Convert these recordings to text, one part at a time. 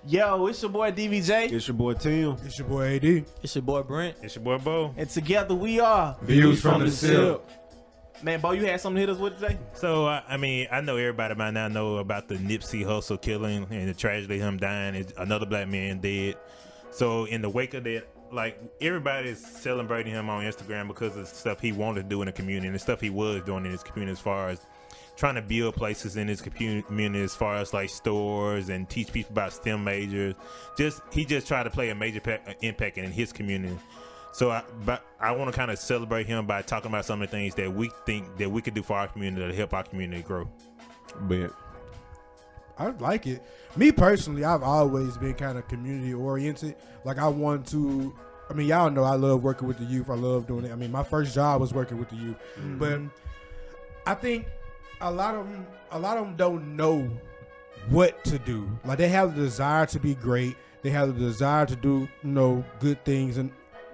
Yo, it's your boy DVJ. It's your boy Tim. It's your boy AD. It's your boy Brent. It's your boy Bo. And together we are Views from the Sip. Man, Bo, you had something to hit us with today? So, I mean, I know everybody by now know about the Nipsey Hussle killing and the tragedy of him dying. Is another black man dead. So, in the wake of that, like, everybody's celebrating him on Instagram because of the stuff he wanted to do in the community and the stuff he was doing in his community as far as trying to build places in his community as far as like stores and teach people about STEM majors. He just tried to play a major impact in his community. So I want to kind of celebrate him by talking about some of the things that we think that we could do for our community to help our community grow. Bet. I like it. Me personally, I've always been kind of community oriented. Like I want to. I mean, y'all know I love working with the youth. I love doing it. I mean, my first job was working with the youth, but I think a lot of them don't know what to do. Like they have the desire to be great. They have the desire to do, good things in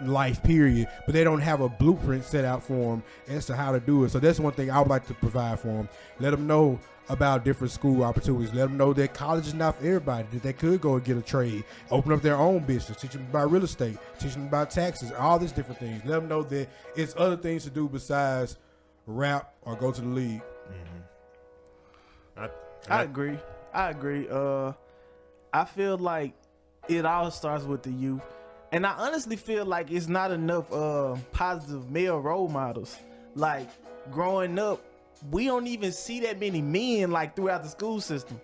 life, period. But they don't have a blueprint set out for them as to how to do it. So that's one thing I would like to provide for them. Let them know about different school opportunities. Let them know that college is not for everybody, that they could go and get a trade, open up their own business, teach them about real estate, teach them about taxes, all these different things. Let them know that it's other things to do besides rap or go to the league. I agree. I feel like it all starts with the youth. And I honestly feel like it's not enough positive male role models. Like, growing up, we don't even see that many men, like, throughout the school system.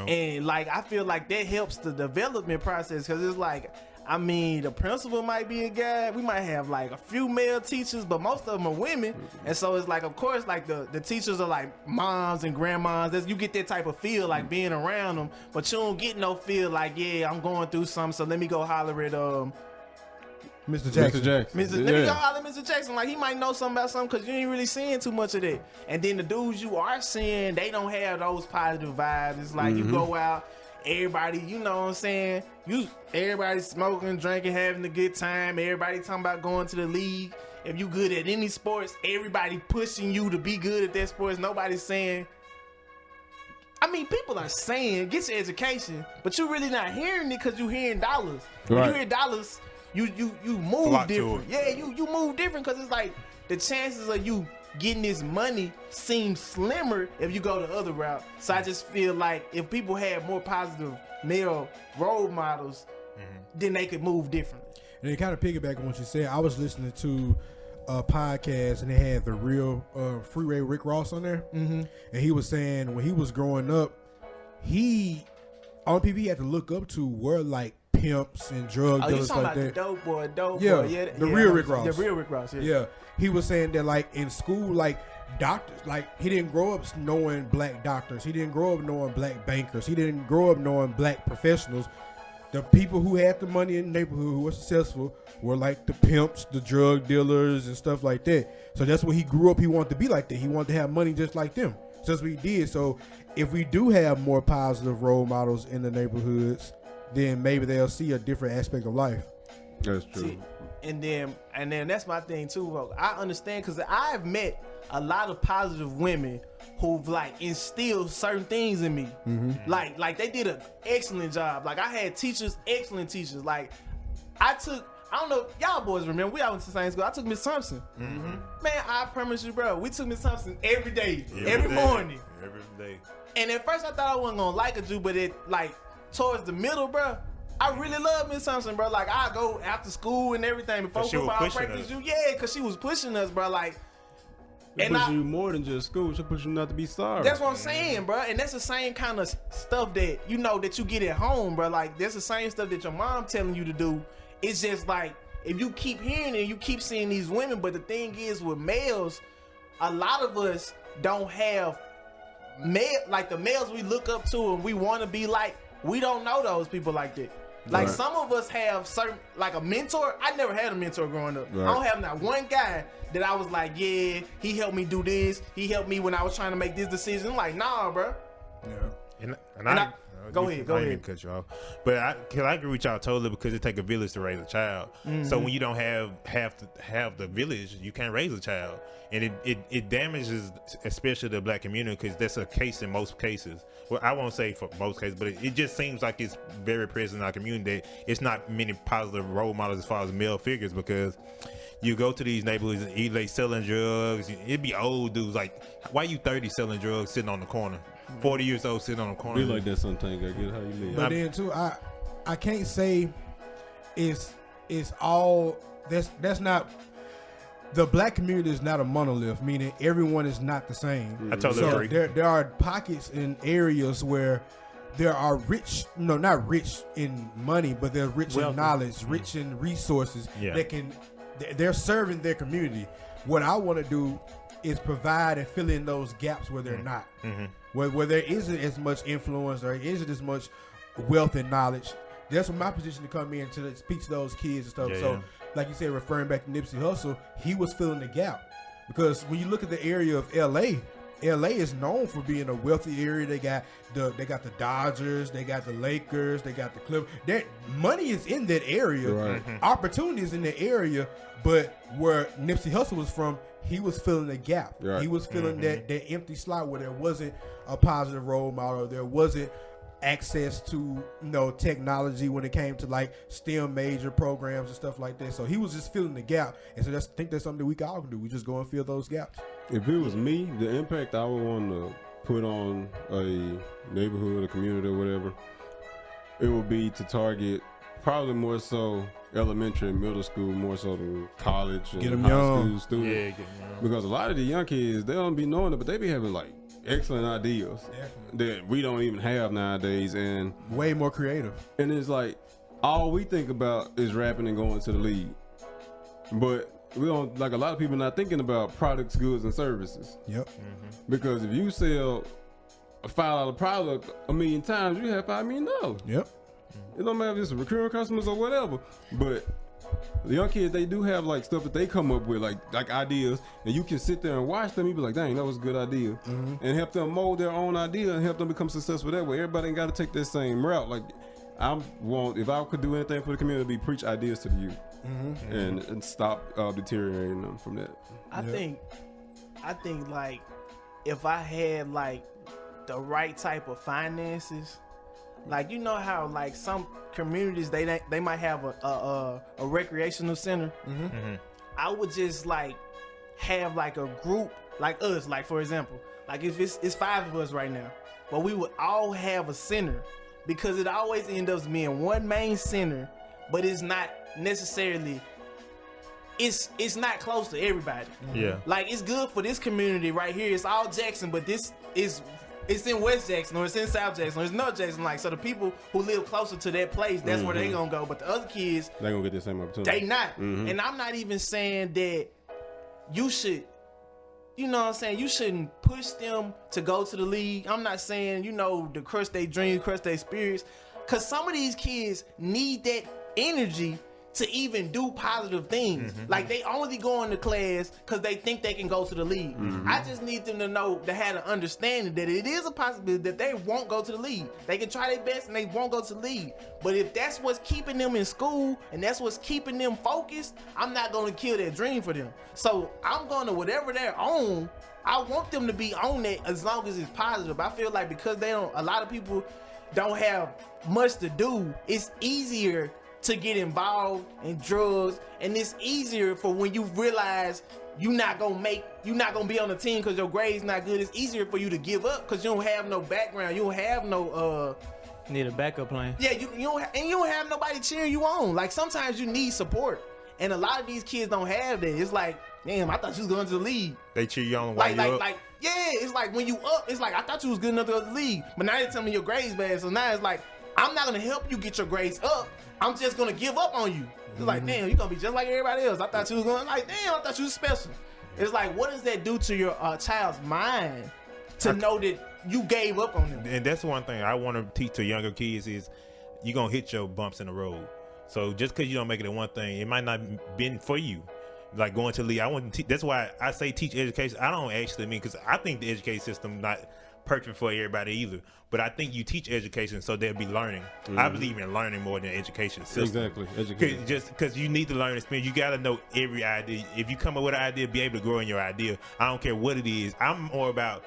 And, like, I feel like that helps the development process because it's like, I mean, the principal might be a guy. We might have, like, a few male teachers, but most of them are women. And so it's like, of course, like, the teachers are, like, moms and grandmas. You get that type of feel, like, being around them. But you don't get no feel like, yeah, I'm going through something, so let me go holler at Mr. Jackson. let me go holler at Mr. Jackson. Like, he might know something about something because you ain't really seeing too much of that. And then the dudes you are seeing, they don't have those positive vibes. It's like you go out, everybody, you know what I'm saying? Everybody smoking, drinking, having a good time. Everybody talking about going to the league. If you good at any sports, everybody pushing you to be good at that sports. Nobody's saying. I mean, people are saying get your education, but you really not hearing it because you hearing dollars. When you hear dollars, you move Flock different. Yeah, you move different because it's like the chances of you getting this money seems slimmer if you go the other route. So I just feel like if people had more positive male role models, then they could move differently. And they kind of piggyback on what you said. I was listening to a podcast and they had the real Freeway Rick Ross on there. And he was saying when he was growing up, all people he had to look up to were like pimps and drug dealers like that. Dope boy. The real Rick Ross. The real Rick Ross, Yeah. He was saying that like in school, like doctors, like he didn't grow up knowing black doctors. He didn't grow up knowing black bankers. He didn't grow up knowing black professionals. The people who had the money in the neighborhood who were successful were like the pimps, the drug dealers and stuff like that. So that's what he grew up. He wanted to be like that. He wanted to have money just like them. So that's what he did. So if we do have more positive role models in the neighborhoods, then maybe they'll see a different aspect of life. That's true. See, and then that's my thing too, bro. I understand because I've met a lot of positive women who've like instilled certain things in me. Like they did an excellent job. Like I had excellent teachers. Like I don't know, y'all boys remember, we all went to the same school. I took Miss Thompson. Man, I promise you, bro, we took Miss Thompson every day, every morning. Every day. And at first I thought I wasn't gonna like her, but it like towards the middle, bro, I really love Miss Thompson, bro. Like I go after school and everything before football practice. Because she was pushing us, bro. Like, She push you more than just school. She push you not to be sorry. That's what I'm saying, bro. And that's the same kind of stuff that that you get at home, bro. Like that's the same stuff that your mom telling you to do. It's just like if you keep hearing it, you keep seeing these women. But the thing is, with males, a lot of us don't have like the males we look up to and we want to be like. We don't know those people like that. Like some of us have certain, like a mentor. I never had a mentor growing up. I don't have not one guy that I was like, yeah, he helped me do this. He helped me when I was trying to make this decision. I'm like, nah, bro. Yeah. Go ahead. I didn't mean to cut you off, but I agree with y'all totally because it take a village to raise a child. So when you don't have the village, you can't raise a child, and it damages especially the black community because that's a case in most cases. Well, I won't say for most cases, but it just seems like it's very present in our community that it's not many positive role models as far as male figures because you go to these neighborhoods and either they selling drugs. It'd be old dudes like, why you 30 selling drugs sitting on the corner? 40 years old sitting on the corner. Be like that sometimes. I get how you live. But then too, I can't say it's all that's not. The black community is not a monolith, meaning everyone is not the same. I totally agree. There are pockets in areas where there are rich, not rich in money, but they're rich in knowledge, rich in resources they're serving their community. What I want to do is provide and fill in those gaps where they're not. Where there isn't as much influence or isn't as much wealth and knowledge. That's my position to come in to speak to those kids and stuff. Like you said, referring back to Nipsey Hussle, he was filling the gap. Because when you look at the area of LA is known for being a wealthy area. They got the Dodgers, they got the Lakers, they got the Clippers. That money is in that area. Right. Opportunity is in the area, but where Nipsey Hussle was from, he was filling the gap. Right. He was filling that empty slot where there wasn't a positive role model. There wasn't access to technology when it came to like STEM major programs and stuff like that. So he was just filling the gap. And so I think that's something we all can do. We just go and fill those gaps. If it was me, the impact I would want to put on a neighborhood, a community, or whatever, it would be to target probably more so elementary and middle school, more so than college and Get 'em high young. school students. Because a lot of the young kids, they don't be knowing it, but they be having like excellent ideas that we don't even have nowadays, and way more creative. And it's like all we think about is rapping and going to the league, but we don't, like a lot of people not thinking about products, goods, and services. Yep. Because if you sell a $5 product 1,000,000 times, you have $5 million. Yep. It don't matter if it's recurring customers or whatever, but the young kids, they do have like stuff that they come up with, like ideas, and you can sit there and watch them. You be like, dang, that was a good idea, and help them mold their own idea and help them become successful that way. Everybody ain't got to take that same route. Like if I could do anything for the community, it'd be preach ideas to the youth and stop deteriorating them from that. I think like if I had like the right type of finances. Like, you know how like some communities they might have a recreational center. I would just like have like a group like us, like for example, like if it's 5 of us right now, but we would all have a center because it always ends up being one main center, but it's not necessarily. It's not close to everybody. Yeah. Like it's good for this community right here. It's all Jackson, but this is. It's in West Jackson or it's in South Jackson or it's North Jackson. Like, so the people who live closer to that place, that's where they gonna go. But the other kids, they gonna get the same opportunity. They not. And I'm not even saying that you should, you know what I'm saying, you shouldn't push them to go to the league. I'm not saying, to crush their dreams, crush their spirits. Cause some of these kids need that energy to even do positive things. Like they only go into class because they think they can go to the league. I just need them to know, to have an understanding that it is a possibility that they won't go to the league. They can try their best and they won't go to the league. But if that's what's keeping them in school and that's what's keeping them focused, I'm not going to kill their dream for them. So I'm going to whatever they're on, I want them to be on it as long as it's positive. I feel like because a lot of people don't have much to do, it's easier to get involved in drugs, and it's easier for when you realize you're not gonna be on the team because your grade's not good. It's easier for you to give up because you don't have no background, you don't have no need a backup plan. Yeah, you don't have nobody cheering you on. Like sometimes you need support, and a lot of these kids don't have that. It's like, damn, I thought you was going to the league. They cheer you on while you up. Yeah, it's like when you up, it's like I thought you was good enough to go to the league, but now they tell me your grades bad. So now it's like I'm not gonna help you get your grades up. I'm just gonna give up on you. It's like, damn, you're gonna be just like everybody else. I thought you was damn, I thought you was special. It's like, what does that do to your child's mind to know that you gave up on them? And that's one thing I want to teach to younger kids is you're gonna hit your bumps in the road. So just because you don't make it in one thing, it might not been for you. Like going to the league, I want to. That's why I say teach education. I don't actually mean because I think the education system not perfect for everybody either. But I think you teach education so they'll be learning. I believe in learning more than education system. Exactly. Education. Just because you need to learn experience, you got to know every idea. If you come up with an idea, be able to grow in your idea. I don't care what it is. I'm more about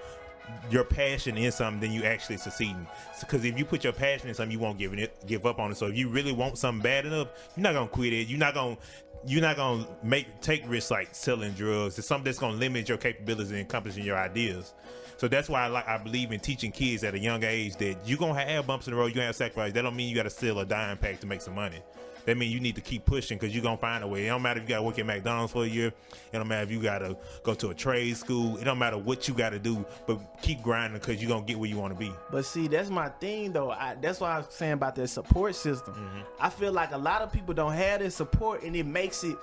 your passion in something than you actually succeeding. Because if you put your passion in something, you won't give up on it. So if you really want something bad enough, you're not gonna quit it. You're not gonna take risks like selling drugs. It's something that's gonna limit your capabilities in accomplishing your ideas. So that's why I believe in teaching kids at a young age that you're going to have bumps in the road, you're going to have sacrifice. That don't mean you got to steal a dime pack to make some money. That means you need to keep pushing because you're going to find a way. It don't matter if you got to work at McDonald's for a year. It don't matter if you got to go to a trade school. It don't matter what you got to do, but keep grinding because you're going to get where you want to be. But see, that's my thing, though. That's what I was saying about that support system. I feel like a lot of people don't have this support, and it makes it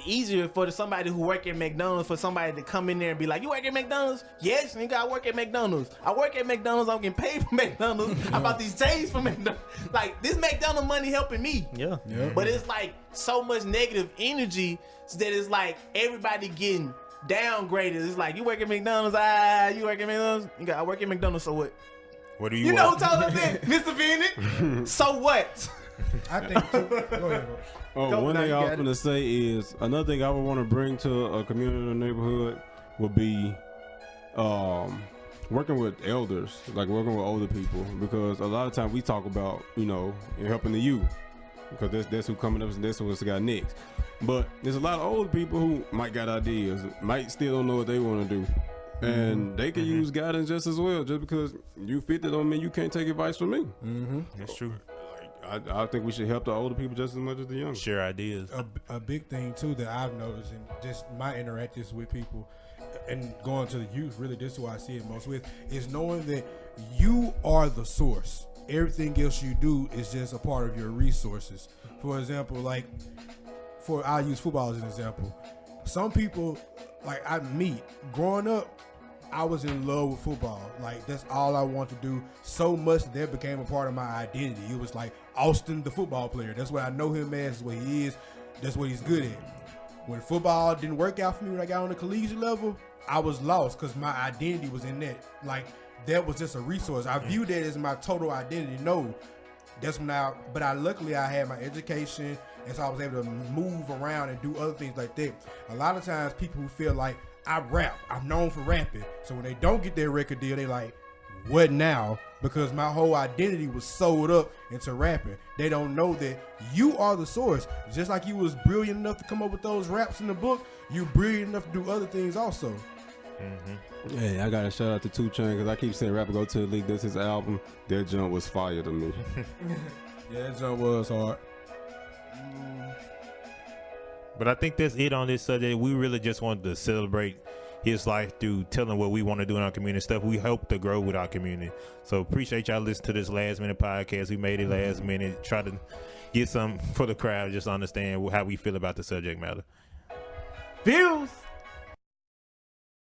easier for somebody who work at McDonald's for somebody to come in there and be like, you work at McDonald's? Yes, nigga, I work at McDonald's. I work at McDonald's. I'm getting paid for McDonald's. I bought these J's from McDonald's. Like, this McDonald's money helping me. Yeah. But it's like so much negative energy that it's like everybody getting downgraded. It's like, you work at McDonald's, you work at McDonald's. I work at McDonald's, so what? What do you You want? know who told us that? Mr. Bennett? So what? I think. Go ahead, bro. One now thing you I was got going to say is another thing I would want to bring to a community or neighborhood would be working with elders, like working with older people, because a lot of times we talk about, helping the youth, because that's who coming up and that's what's got next. But there's a lot of old people who might got ideas, might still don't know what they want to do. And they can use guidance just as well. Just because you 50 don't mean you can't take advice from me. That's true. I think we should help the older people just as much as the young. Share ideas. A big thing too that I've noticed in just my interactions with people and going to the youth, really this is who I see it most with, is knowing that you are the source. Everything else you do is just a part of your resources. For example, like I'll use football as an example. Some people, like I meet, growing up, I was in love with football. Like, that's all I wanted to do. So much that became a part of my identity. It was like Austin, the football player. That's what I know him as. That's what he is. That's what he's good at. When football didn't work out for me when I got on the collegiate level, I was lost because my identity was in that. Like, that was just a resource. I viewed that as my total identity. No, that's when luckily I had my education, and so I was able to move around and do other things like that. A lot of times people who feel like, I rap, I'm known for rapping. So when they don't get their record deal, they like, what now? Because my whole identity was sold up into rapping. They don't know that you are the source. Just like you was brilliant enough to come up with those raps in the book, you brilliant enough to do other things also. Hey, I got to shout out to 2 Chainz because I keep saying rapper go to the league. That's his album. That jump was fire to me. Yeah, that jump was hard. But I think that's it on this subject. We really just wanted to celebrate his life through telling what we want to do in our community, stuff we hope to grow with our community. So appreciate y'all listening to this last minute podcast. We made it last minute, try to get some for the crowd, just understand how we feel about the subject matter. Views.